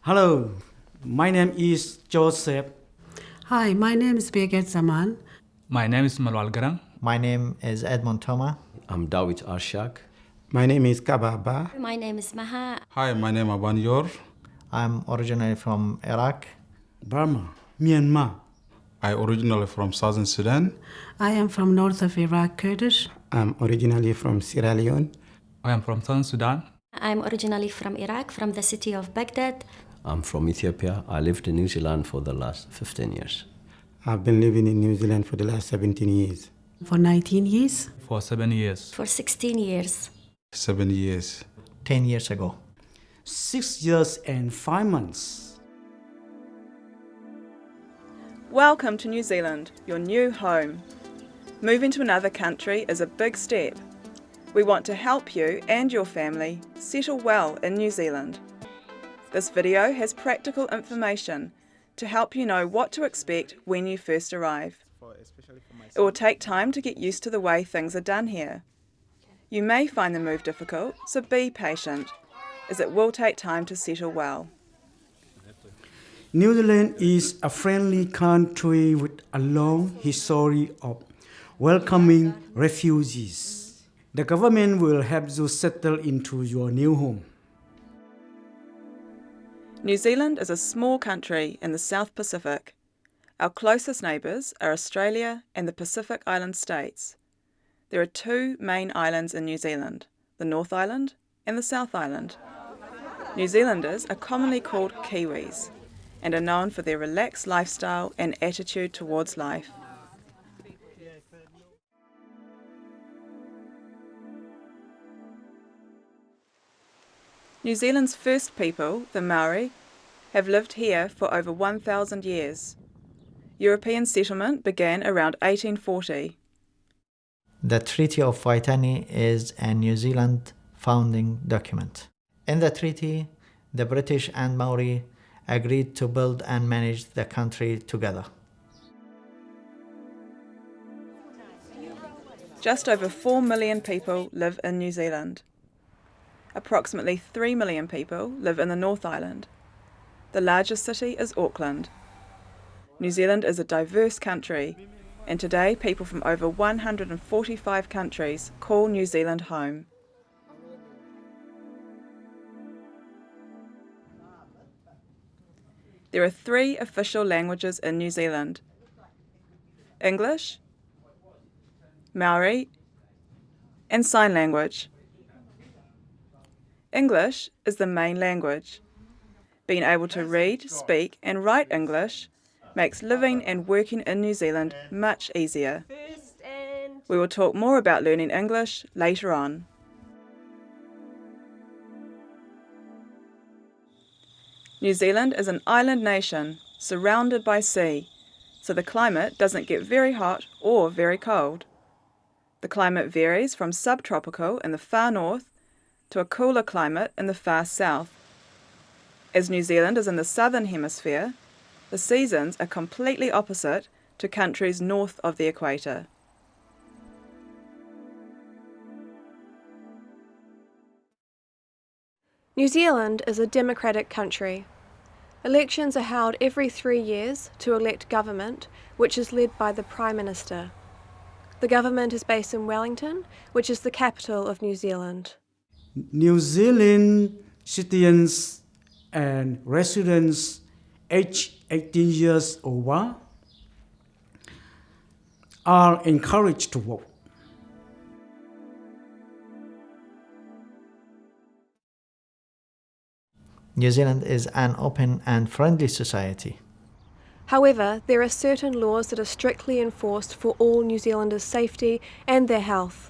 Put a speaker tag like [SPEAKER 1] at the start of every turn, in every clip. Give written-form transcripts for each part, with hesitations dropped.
[SPEAKER 1] Hello, my name is Joseph.
[SPEAKER 2] Hi, my name is Birgit Zaman.
[SPEAKER 3] My name is Malwal Garang.
[SPEAKER 4] My name is Edmond Thoma.
[SPEAKER 5] I'm Dawit Arshak.
[SPEAKER 6] My name is Kababa.
[SPEAKER 7] My name is Maha.
[SPEAKER 8] Hi, my name is Abanyor.
[SPEAKER 4] I'm originally from Iraq.
[SPEAKER 1] Burma, Myanmar.
[SPEAKER 8] I originally from Southern Sudan.
[SPEAKER 2] I am from north of Iraq, Kurdish.
[SPEAKER 6] I'm originally from Sierra Leone.
[SPEAKER 3] I am from Southern Sudan.
[SPEAKER 7] I'm originally from Iraq, from the city of Baghdad.
[SPEAKER 5] I'm from Ethiopia. I lived in New Zealand for the last 15 years.
[SPEAKER 6] I've been living in New Zealand for the last 17 years.
[SPEAKER 2] For 19 years.
[SPEAKER 3] For 7 years.
[SPEAKER 7] For 16 years.
[SPEAKER 8] 7 years.
[SPEAKER 4] 10 years ago.
[SPEAKER 1] 6 years and 5 months.
[SPEAKER 9] Welcome to New Zealand, your new home. Moving to another country is a big step. We want to help you and your family settle well in New Zealand. This video has practical information to help you know what to expect when you first arrive. It will take time to get used to the way things are done here. You may find the move difficult, so be patient, as it will take time to settle well.
[SPEAKER 1] New Zealand is a friendly country with a long history of welcoming refugees. The government will help you settle into your new home.
[SPEAKER 9] New Zealand is a small country in the South Pacific. Our closest neighbours are Australia and the Pacific Island states. There are two main islands in New Zealand, the North Island and the South Island. New Zealanders are commonly called Kiwis and are known for their relaxed lifestyle and attitude towards life. New Zealand's first people, the Maori, have lived here for over 1,000 years. European settlement began around 1840.
[SPEAKER 4] The Treaty of Waitangi is a New Zealand founding document. In the treaty, the British and Maori agreed to build and manage the country together.
[SPEAKER 9] Just over 4 million people live in New Zealand. Approximately 3 million people live in the North Island. The largest city is Auckland. New Zealand is a diverse country, and today people from over 145 countries call New Zealand home. There are 3 official languages in New Zealand: English, Maori, and Sign Language. English is the main language. Being able to read, speak and write English makes living and working in New Zealand much easier. We will talk more about learning English later on. New Zealand is an island nation surrounded by sea, so the climate doesn't get very hot or very cold. The climate varies from subtropical in the far north to a cooler climate in the far south. As New Zealand is in the southern hemisphere, the seasons are completely opposite to countries north of the equator.
[SPEAKER 10] New Zealand is a democratic country. Elections are held every 3 years to elect government, which is led by the Prime Minister. The government is based in Wellington, which is the capital of New Zealand.
[SPEAKER 1] New Zealand citizens and residents aged 18 years over are encouraged to vote.
[SPEAKER 4] New Zealand is an open and friendly society.
[SPEAKER 10] However, there are certain laws that are strictly enforced for all New Zealanders' safety and their health.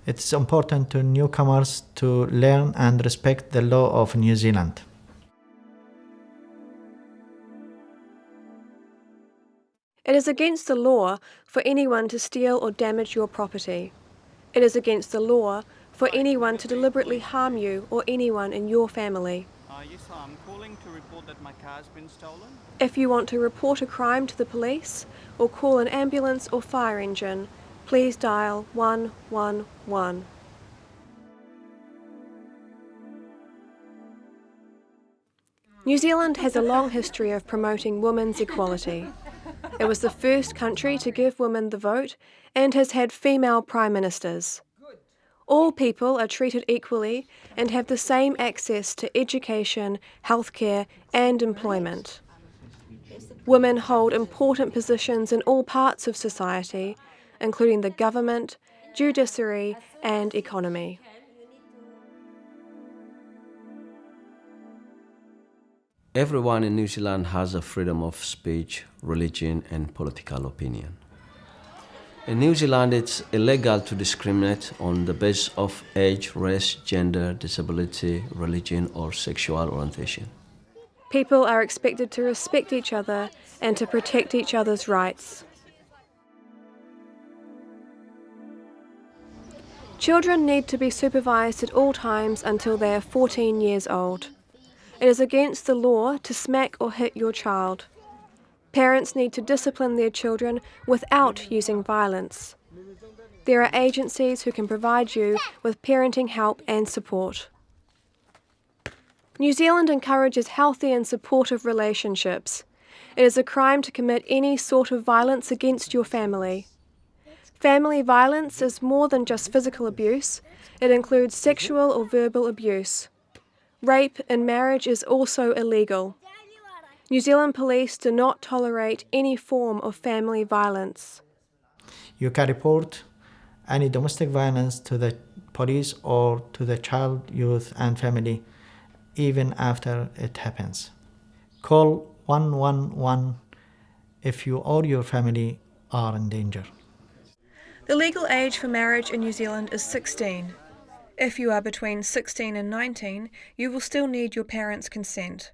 [SPEAKER 4] It's important to newcomers to learn and respect the law of New Zealand.
[SPEAKER 10] It is against the law for anyone to steal or damage your property. It is against the law for anyone to deliberately harm you or anyone in your family.
[SPEAKER 11] Yes, I'm calling to report that my car's been stolen.
[SPEAKER 10] If you want to report a crime to the police or call an ambulance or fire engine, please dial 111. New Zealand has a long history of promoting women's equality. It was the first country to give women the vote and has had female prime ministers. All people are treated equally and have the same access to education, healthcare, and employment. Women hold important positions in all parts of society, including the government, judiciary, and economy.
[SPEAKER 5] Everyone in New Zealand has a freedom of speech, religion, and political opinion. In New Zealand, it's illegal to discriminate on the basis of age, race, gender, disability, religion, or sexual orientation.
[SPEAKER 10] People are expected to respect each other and to protect each other's rights. Children need to be supervised at all times until they are 14 years old. It is against the law to smack or hit your child. Parents need to discipline their children without using violence. There are agencies who can provide you with parenting help and support. New Zealand encourages healthy and supportive relationships. It is a crime to commit any sort of violence against your family. Family violence is more than just physical abuse. It includes sexual or verbal abuse. Rape in marriage is also illegal. New Zealand police do not tolerate any form of family violence.
[SPEAKER 4] You can report any domestic violence to the police or to the child, youth, and family even after it happens. Call 111 if you or your family are in danger.
[SPEAKER 10] The legal age for marriage in New Zealand is 16. If you are between 16 and 19, you will still need your parents' consent.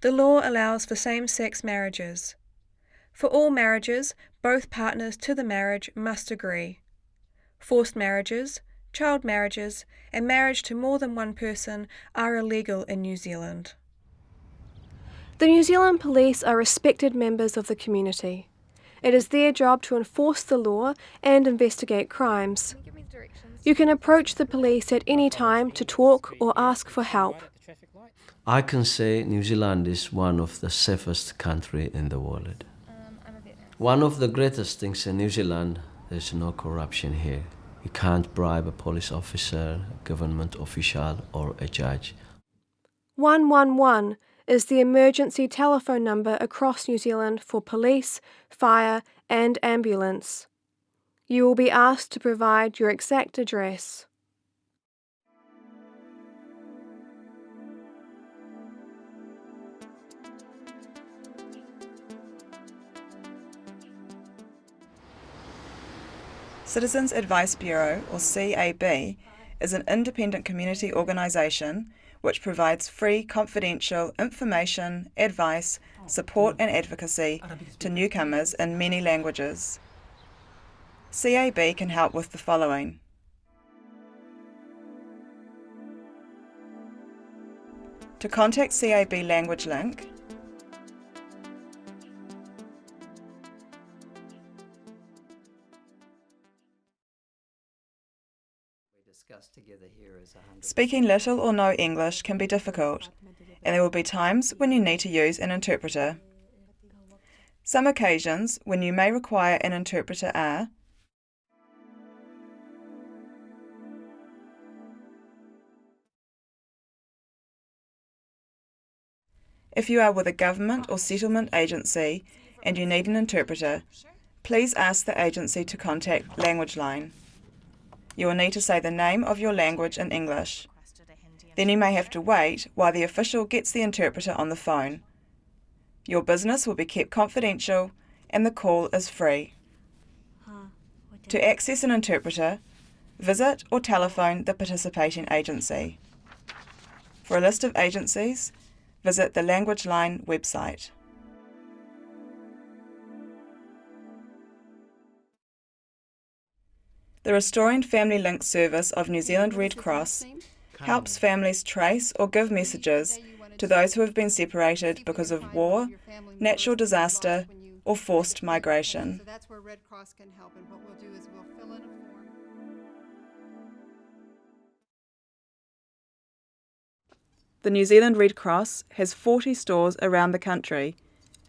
[SPEAKER 10] The law allows for same-sex marriages. For all marriages, both partners to the marriage must agree. Forced marriages, child marriages, and marriage to more than one person are illegal in New Zealand. The New Zealand police are respected members of the community. It is their job to enforce the law and investigate crimes. You can approach the police at any time to talk or ask for help.
[SPEAKER 5] I can say New Zealand is one of the safest countries in the world. One of the greatest things in New Zealand, there's no corruption here. You can't bribe a police officer, a government official, or a judge.
[SPEAKER 10] 111 is the emergency telephone number across New Zealand for police, fire, and ambulance. You will be asked to provide your exact address.
[SPEAKER 9] Citizens Advice Bureau, or CAB, is an independent community organisation which provides free, confidential information, advice, support and advocacy to newcomers in many languages. CAB can help with the following: to contact CAB Language Link, speaking little or no English can be difficult, and there will be times when you need to use an interpreter. Some occasions when you may require an interpreter are: if you are with a government or settlement agency and you need an interpreter, please ask the agency to contact Language Line. You will need to say the name of your language in English. Then you may have to wait while the official gets the interpreter on the phone. Your business will be kept confidential and the call is free. To access an interpreter, visit or telephone the participating agency. For a list of agencies, visit the Language Line website. The Restoring Family Link service of New Zealand Red Cross helps families trace or give messages to those who have been separated because of war, natural disaster, or forced migration.
[SPEAKER 12] So that's where Red Cross can help, and what we'll do is we'll fill in a form.
[SPEAKER 9] the New Zealand Red Cross has 40 stores around the country,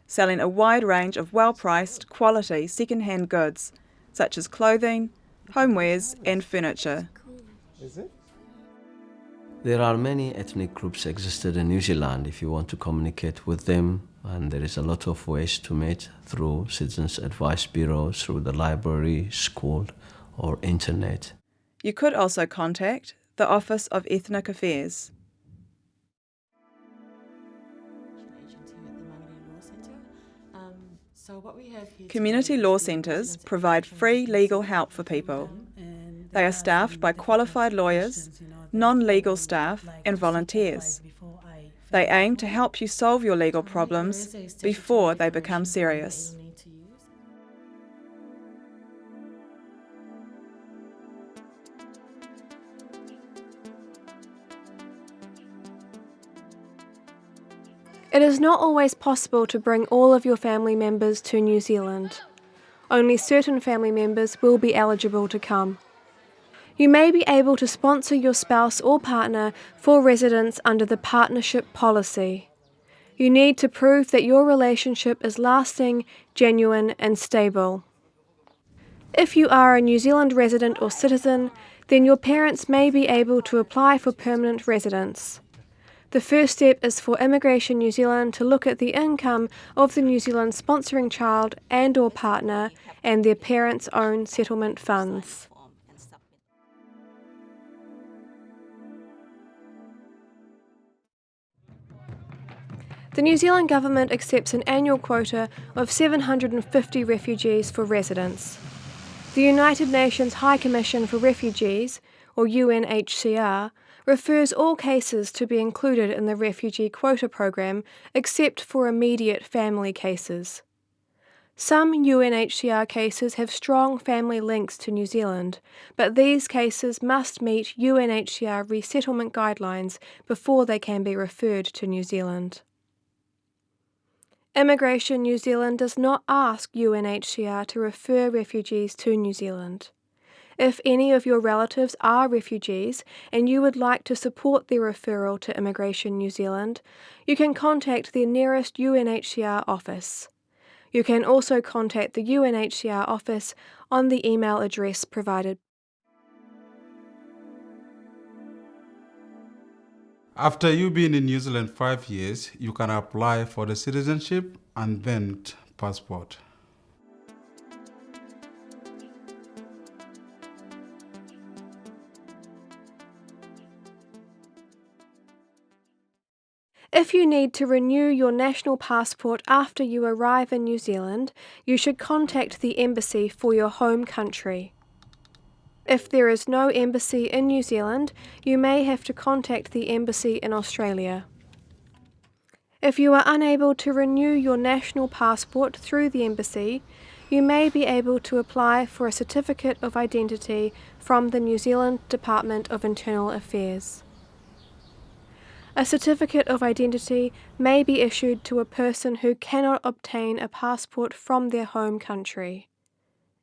[SPEAKER 9] selling a wide range of well-priced, quality second-hand goods, such as clothing, homewares and furniture.
[SPEAKER 5] There are many ethnic groups existed in New Zealand if you want to communicate with them, and there is a lot of ways to meet through Citizens Advice Bureau, through the library, school or internet.
[SPEAKER 9] You could also contact the Office of Ethnic Affairs. Community law centres provide free legal help for people. They are staffed by qualified lawyers, non-legal staff and volunteers. They aim to help you solve your legal problems before they become serious.
[SPEAKER 10] It is not always possible to bring all of your family members to New Zealand. Only certain family members will be eligible to come. You may be able to sponsor your spouse or partner for residence under the partnership policy. You need to prove that your relationship is lasting, genuine and stable. If you are a New Zealand resident or citizen, then your parents may be able to apply for permanent residence. The first step is for Immigration New Zealand to look at the income of the New Zealand sponsoring child and or partner and their parents' own settlement funds. The New Zealand Government accepts an annual quota of 750 refugees for residence. The United Nations High Commission for Refugees, or UNHCR, refers all cases to be included in the refugee quota program except for immediate family cases. Some UNHCR cases have strong family links to New Zealand, but these cases must meet UNHCR resettlement guidelines before they can be referred to New Zealand. Immigration New Zealand does not ask UNHCR to refer refugees to New Zealand. If any of your relatives are refugees and you would like to support their referral to Immigration New Zealand, you can contact their nearest UNHCR office. You can also contact the UNHCR office on the email address provided.
[SPEAKER 8] After you've been in New Zealand 5 years, you can apply for the citizenship and then passport.
[SPEAKER 10] If you need to renew your national passport after you arrive in New Zealand, you should contact the embassy for your home country. If there is no embassy in New Zealand, you may have to contact the embassy in Australia. If you are unable to renew your national passport through the embassy, you may be able to apply for a certificate of identity from the New Zealand Department of Internal Affairs. A certificate of identity may be issued to a person who cannot obtain a passport from their home country.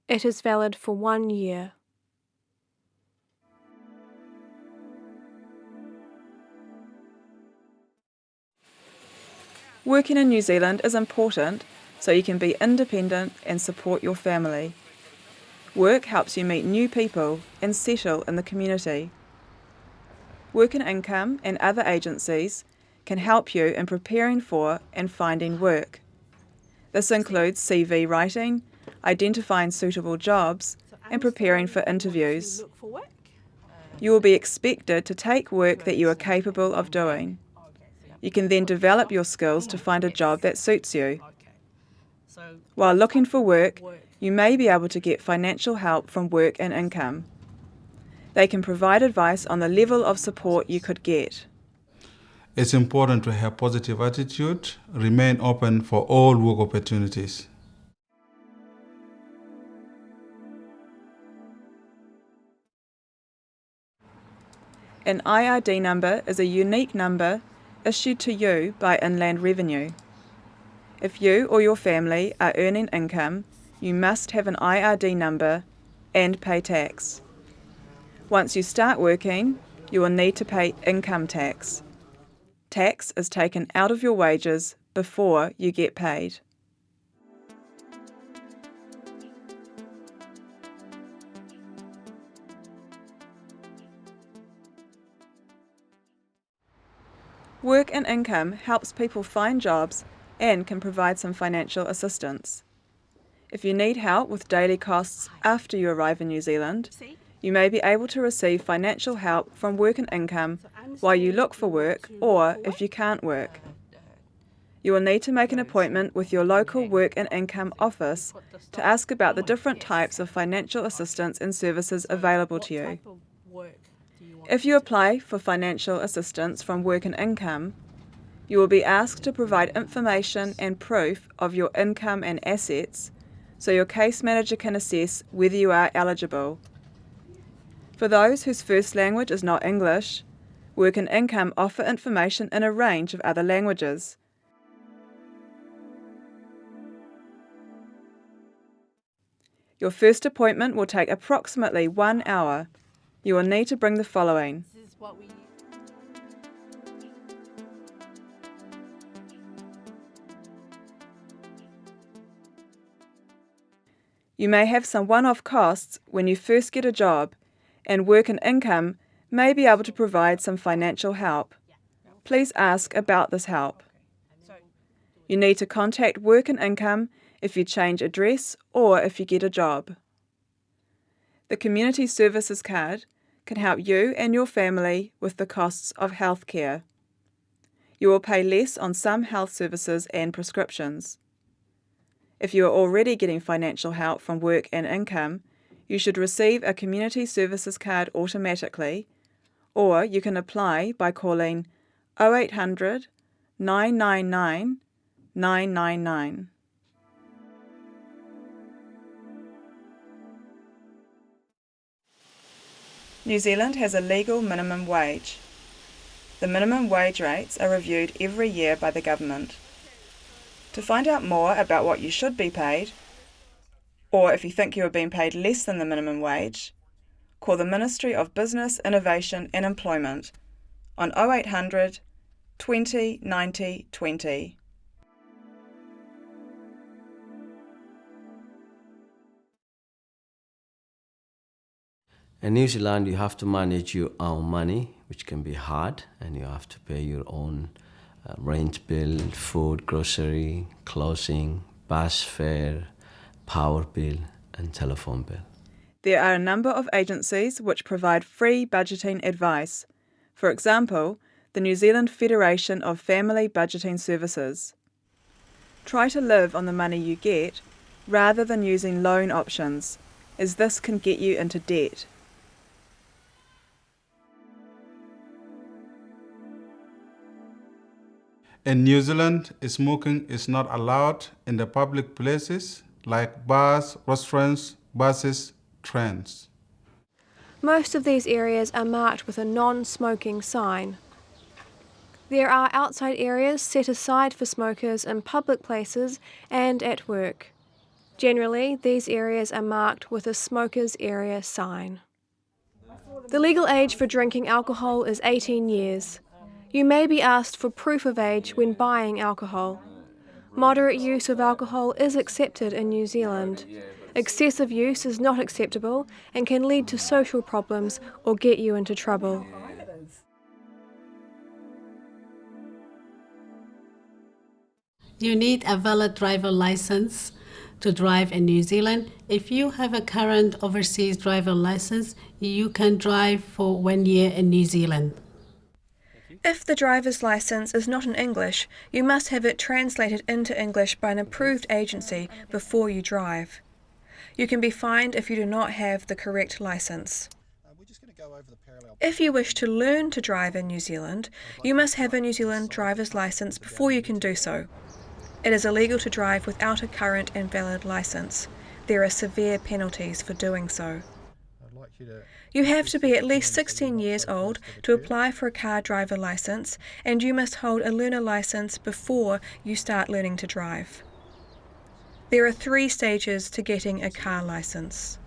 [SPEAKER 10] It is valid for 1 year.
[SPEAKER 9] Working in New Zealand is important so you can be independent and support your family. Work helps you meet new people and settle in the community. Work and Income and other agencies can help you in preparing for and finding work. This includes CV writing, identifying suitable jobs, and preparing for interviews. You will be expected to take work that you are capable of doing. You can then develop your skills to find a job that suits you. While looking for work, you may be able to get financial help from Work and Income. They can provide advice on the level of support you could get.
[SPEAKER 8] It's important to have a positive attitude, remain open for all work opportunities.
[SPEAKER 9] An IRD number is a unique number issued to you by Inland Revenue. If you or your family are earning income, you must have an IRD number and pay tax. Once you start working, you will need to pay income tax. tax is taken out of your wages before you get paid. Work and income helps people find jobs and can provide some financial assistance. If you need help with daily costs after you arrive in New Zealand, you may be able to receive financial help from Work and Income while you look for work or if you can't work. You will need to make an appointment with your local Work and Income office to ask about the different types of financial assistance and services available to you. If you apply for financial assistance from Work and Income, you will be asked to provide information and proof of your income and assets so your case manager can assess whether you are eligible. For those whose first language is not English, Work and Income offer information in a range of other languages. Your first appointment will take approximately 1 hour. You will need to bring the following: you may have some one-off costs when you first get a job, and Work and Income may be able to provide some financial help. Please ask about this help. You need to contact Work and Income if you change address or if you get a job. The Community Services card can help you and your family with the costs of healthcare. You will pay less on some health services and prescriptions. If you are already getting financial help from Work and Income, you should receive a Community Services card automatically, or you can apply by calling 0800 999 999. New Zealand has a legal minimum wage. The minimum wage rates are reviewed every year by the government. To find out more about what you should be paid, or if you think you are being paid less than the minimum wage, call the Ministry of Business, Innovation and Employment on 0800 20 90 20.
[SPEAKER 5] In New Zealand, you have to manage your own money, which can be hard, and you have to pay your own rent bill, food, grocery, clothing, bus fare, power bill, and telephone bill.
[SPEAKER 9] There are a number of agencies which provide free budgeting advice. For example, the New Zealand Federation of Family Budgeting Services. Try to live on the money you get rather than using loan options, as this can get you into debt.
[SPEAKER 8] In New Zealand, smoking is not allowed in the public places like bars, restaurants, buses, trains.
[SPEAKER 10] Most of these areas are marked with a non-smoking sign. There are outside areas set aside for smokers in public places and at work. Generally, these areas are marked with a smokers area sign. The legal age for drinking alcohol is 18 years. You may be asked for proof of age when buying alcohol. Moderate use of alcohol is accepted in New Zealand. Excessive use is not acceptable and can lead to social problems or get you into trouble.
[SPEAKER 2] You need a valid driver license to drive in New Zealand. If you have a current overseas driver license, you can drive for 1 year in New Zealand.
[SPEAKER 10] If the driver's license is not in English, you must have it translated into English by an approved agency before you drive. You can be fined if you do not have the correct license. If you wish to learn to drive in New Zealand, you must have a New Zealand driver's license before you can do so. It is illegal to drive without a current and valid license. There are severe penalties for doing so. You have to be at least 16 years old to apply for a car driver license, and you must hold a learner license before you start learning to drive. There are 3 stages to getting a car license.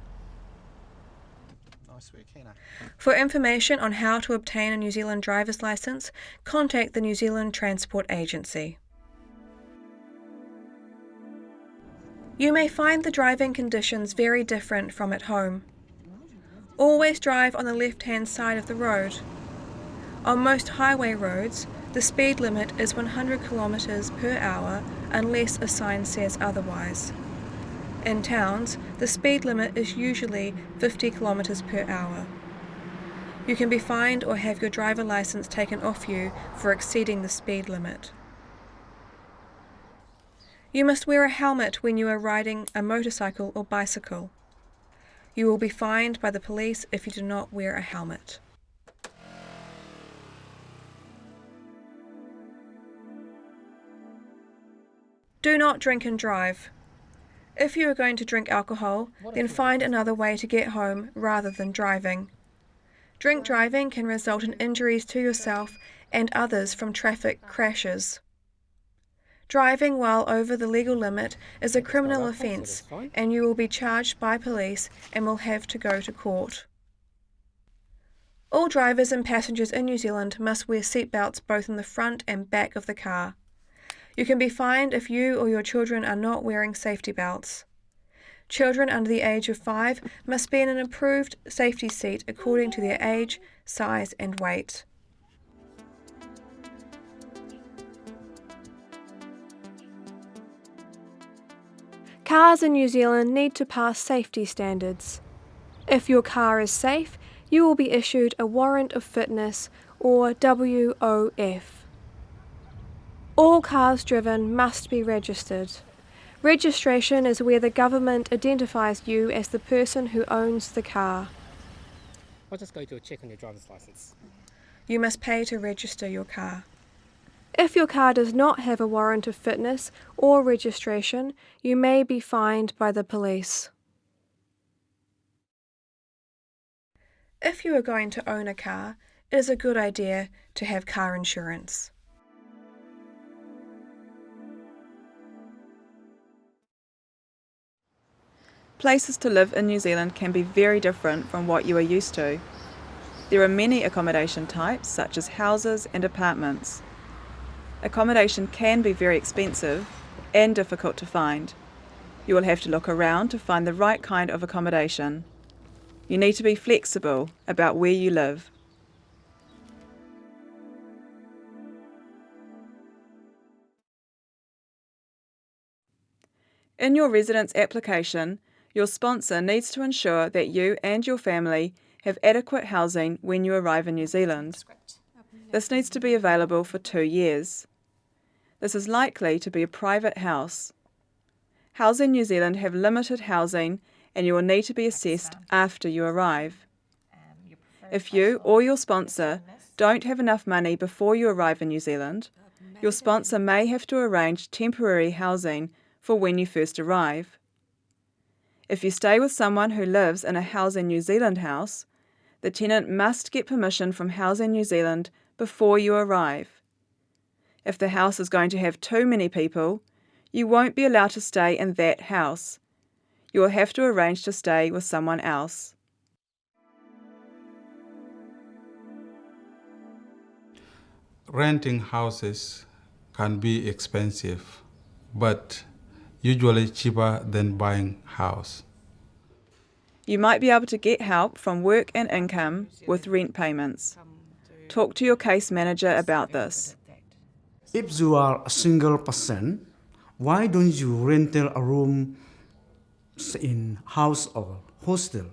[SPEAKER 10] For information on how to obtain a New Zealand driver's licence, contact the New Zealand Transport Agency. You may find the driving conditions very different from at home. Always drive on the left-hand side of the road. On most highway roads, the speed limit is 100 kilometres per hour unless a sign says otherwise. In towns, the speed limit is usually 50 kilometres per hour. You can be fined or have your driver licence taken off you for exceeding the speed limit. You must wear a helmet when you are riding a motorcycle or bicycle. You will be fined by the police if you do not wear a helmet. Do not drink and drive. If you are going to drink alcohol, then find another way to get home rather than driving. Drink driving can result in injuries to yourself and others from traffic crashes. Driving while over the legal limit is a criminal offence, and you will be charged by police and will have to go to court. All drivers and passengers in New Zealand must wear seatbelts both in the front and back of the car. You can be fined if you or your children are not wearing safety belts. Children under the age of 5 must be in an approved safety seat according to their age, size and weight. Cars in New Zealand need to pass safety standards. If your car is safe, you will be issued a Warrant of Fitness or WOF. All cars driven must be registered. Registration is where the government identifies you as the person who owns the car.
[SPEAKER 13] I'll just go do a check on your driver's license.
[SPEAKER 10] You must pay to register your car. If your car does not have a warrant of fitness or registration, you may be fined by the police. If you are going to own a car, it is a good idea to have car insurance.
[SPEAKER 9] Places to live in New Zealand can be very different from what you are used to. There are many accommodation types, such as houses and apartments. Accommodation can be very expensive and difficult to find. You will have to look around to find the right kind of accommodation. You need to be flexible about where you live. In your residence application, your sponsor needs to ensure that you and your family have adequate housing when you arrive in New Zealand. This needs to be available for 2 years. This is likely to be a private house. Houses in New Zealand have limited housing and you will need to be assessed after you arrive. If you or your sponsor don't have enough money before you arrive in New Zealand, your sponsor may have to arrange temporary housing for when you first arrive. If you stay with someone who lives in a Housing New Zealand house, the tenant must get permission from Housing New Zealand before you arrive. If the house is going to have too many people, you won't be allowed to stay in that house. You will have to arrange to stay with someone else.
[SPEAKER 8] Renting houses can be expensive, but usually cheaper than buying a house.
[SPEAKER 9] You might be able to get help from work and income with rent payments. Talk to your case manager about this.
[SPEAKER 1] If you are a single person, why don't you rent a room in house or hostel?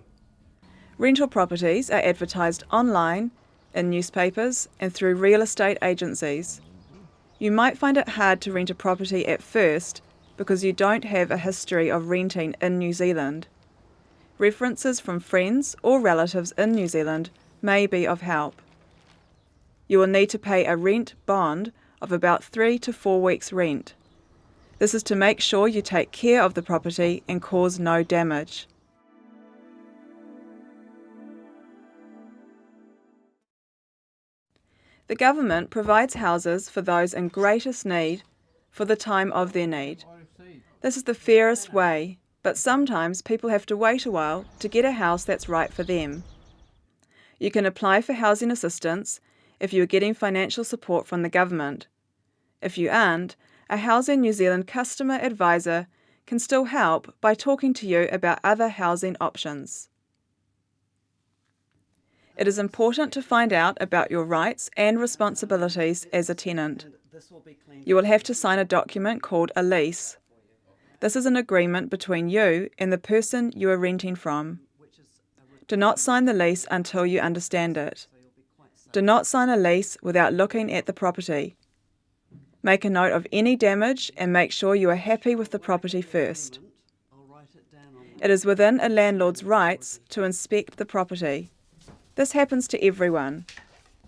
[SPEAKER 9] Rental properties are advertised online, in newspapers and through real estate agencies. You might find it hard to rent a property at first because you don't have a history of renting in New Zealand. References from friends or relatives in New Zealand may be of help. You will need to pay a rent bond of about 3 to 4 weeks' rent. This is to make sure you take care of the property and cause no damage. The government provides houses for those in greatest need for the time of their need. This is the fairest way, but sometimes people have to wait a while to get a house that's right for them. You can apply for housing assistance if you are getting financial support from the government. If you aren't, a Housing New Zealand customer advisor can still help by talking to you about other housing options. It is important to find out about your rights and responsibilities as a tenant. You will have to sign a document called a lease. This is an agreement between you and the person you are renting from. Do not sign the lease until you understand it. Do not sign a lease without looking at the property. Make a note of any damage and make sure you are happy with the property first. It is within a landlord's rights to inspect the property. This happens to everyone.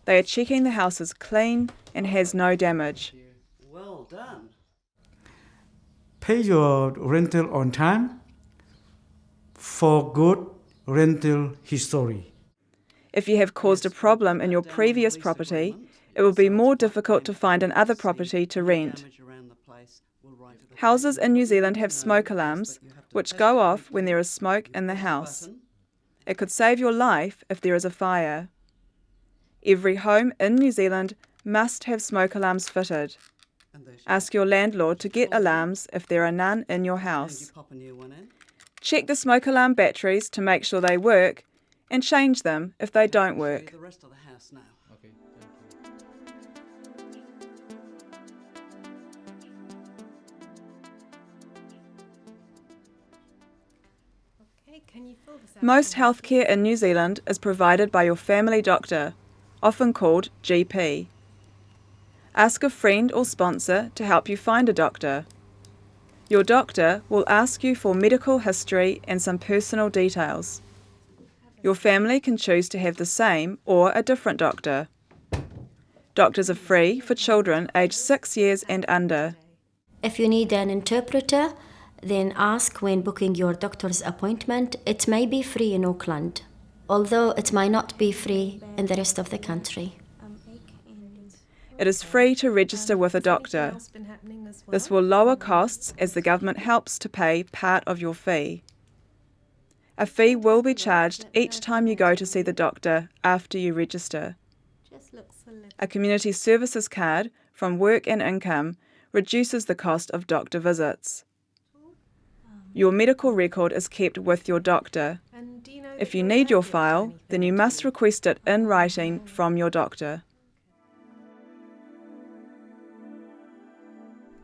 [SPEAKER 9] They are checking the house is clean and has no damage.
[SPEAKER 1] Well done. Pay your rental on time for good rental history.
[SPEAKER 9] If you have caused a problem in your previous property, it will be more difficult to find another property to rent. Houses in New Zealand have smoke alarms, which go off when there is smoke in the house. It could save your life if there is a fire. Every home in New Zealand must have smoke alarms fitted. Ask your landlord to get alarms if there are none in your house. Check the smoke alarm batteries to make sure they work and change them if they don't work. Most healthcare in New Zealand is provided by your family doctor, often called GP. Ask a friend or sponsor to help you find a doctor. Your doctor will ask you for medical history and some personal details. Your family can choose to have the same or a different doctor. Doctors are free for children aged 6 years and under.
[SPEAKER 7] If you need an interpreter, then ask when booking your doctor's appointment. It may be free in Auckland, although it might not be free in the rest of the country.
[SPEAKER 9] It is free to register with a doctor. This will lower costs as the government helps to pay part of your fee. A fee will be charged each time you go to see the doctor after you register. A community services card from Work and Income reduces the cost of doctor visits. Your medical record is kept with your doctor. If you need your file, then you must request it in writing from your doctor.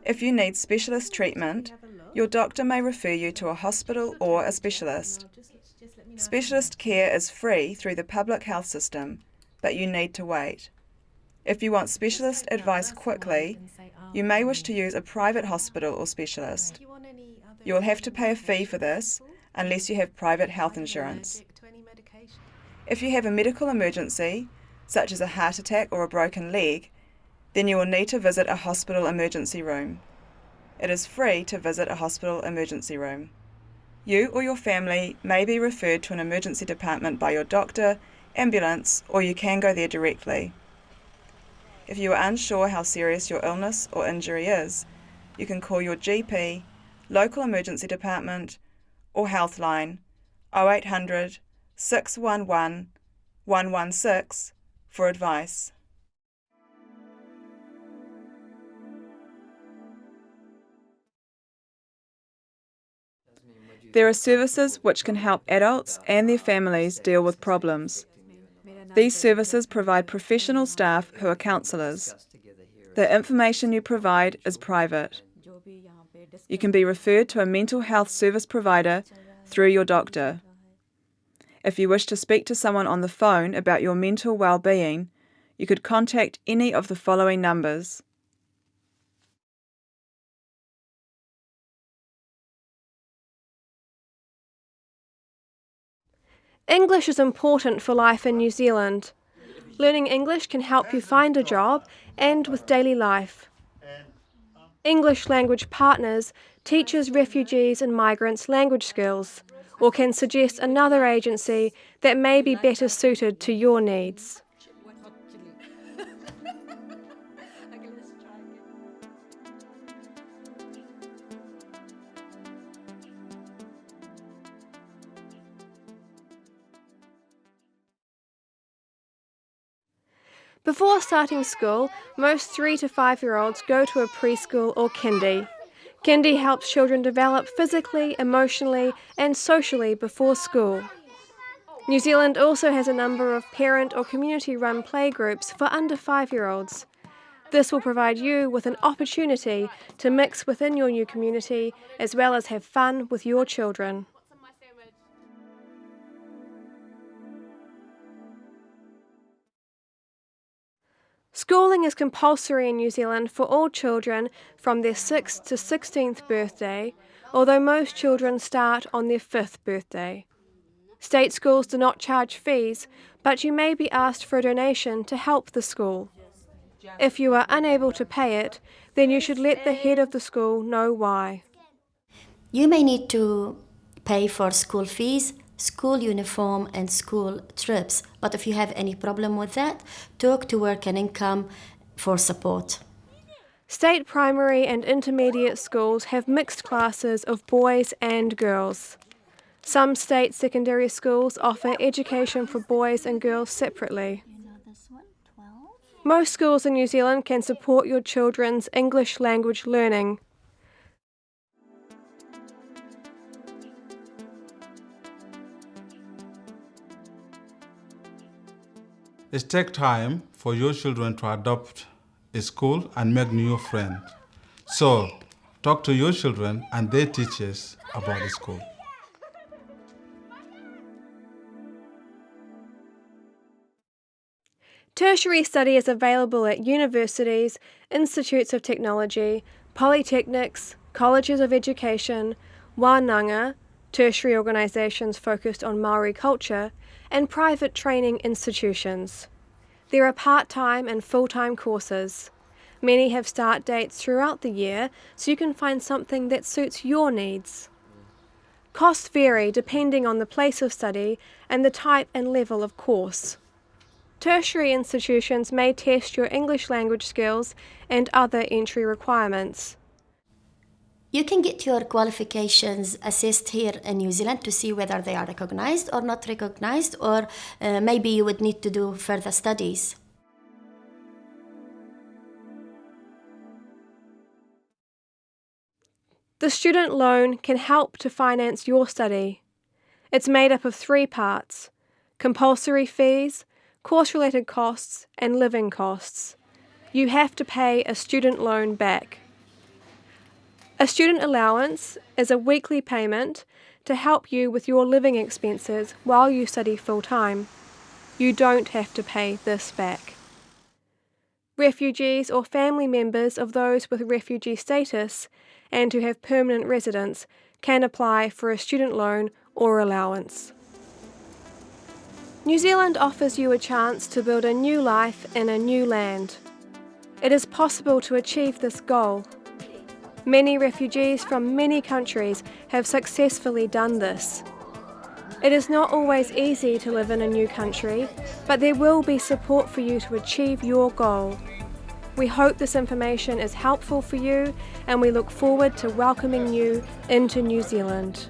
[SPEAKER 9] If you need specialist treatment, your doctor may refer you to a hospital or a specialist. Specialist care is free through the public health system, but you need to wait. If you want specialist advice quickly, you may wish to use a private hospital or specialist. You will have to pay a fee for this unless you have private health insurance. If you have a medical emergency, such as a heart attack or a broken leg, then you will need to visit a hospital emergency room. It is free to visit a hospital emergency room. You or your family may be referred to an emergency department by your doctor, ambulance, or you can go there directly. If you are unsure how serious your illness or injury is, you can call your GP, local emergency department, or Healthline 0800 611 116 for advice. There are services which can help adults and their families deal with problems. These services provide professional staff who are counsellors. The information you provide is private. You can be referred to a mental health service provider through your doctor. If you wish to speak to someone on the phone about your mental well-being, you could contact any of the following numbers.
[SPEAKER 10] English is important for life in New Zealand. Learning English can help you find a job and with daily life. English language partners teaches refugees and migrants language skills, or can suggest another agency that may be better suited to your needs. Before starting school, most 3 to 5-year-olds go to a preschool or kindy. Kindy helps children develop physically, emotionally and socially before school. New Zealand also has a number of parent or community-run playgroups for under 5-year-olds. This will provide you with an opportunity to mix within your new community as well as have fun with your children. Schooling is compulsory in New Zealand for all children from their 6th to 16th birthday, although most children start on their 5th birthday. State schools do not charge fees, but you may be asked for a donation to help the school. If you are unable to pay it, then you should let the head of the school know why.
[SPEAKER 7] You may need to pay for school fees, school uniform and school trips, but if you have any problem with that, talk to Work and Income for support.
[SPEAKER 10] State primary and intermediate schools have mixed classes of boys and girls. Some state secondary schools offer education for boys and girls separately. Most schools in New Zealand can support your children's English language learning.
[SPEAKER 8] It takes time for your children to adopt a school and make new friends. So, talk to your children and their teachers about the school.
[SPEAKER 10] Tertiary study is available at universities, institutes of technology, polytechnics, colleges of education, wānanga, tertiary organisations focused on Māori culture, and private training institutions. There are part-time and full-time courses. Many have start dates throughout the year, so you can find something that suits your needs. Costs vary depending on the place of study and the type and level of course. Tertiary institutions may test your English language skills and other entry requirements.
[SPEAKER 7] You can get your qualifications assessed here in New Zealand to see whether they are recognised or not recognised, or maybe you would need to do further studies.
[SPEAKER 10] The student loan can help to finance your study. It's made up of 3 parts: compulsory fees, course-related costs and living costs. You have to pay a student loan back. A student allowance is a weekly payment to help you with your living expenses while you study full-time. You don't have to pay this back. Refugees or family members of those with refugee status and who have permanent residence can apply for a student loan or allowance. New Zealand offers you a chance to build a new life in a new land. It is possible to achieve this goal. Many refugees from many countries have successfully done this. It is not always easy to live in a new country, but there will be support for you to achieve your goal. We hope this information is helpful for you, and we look forward to welcoming you into New Zealand.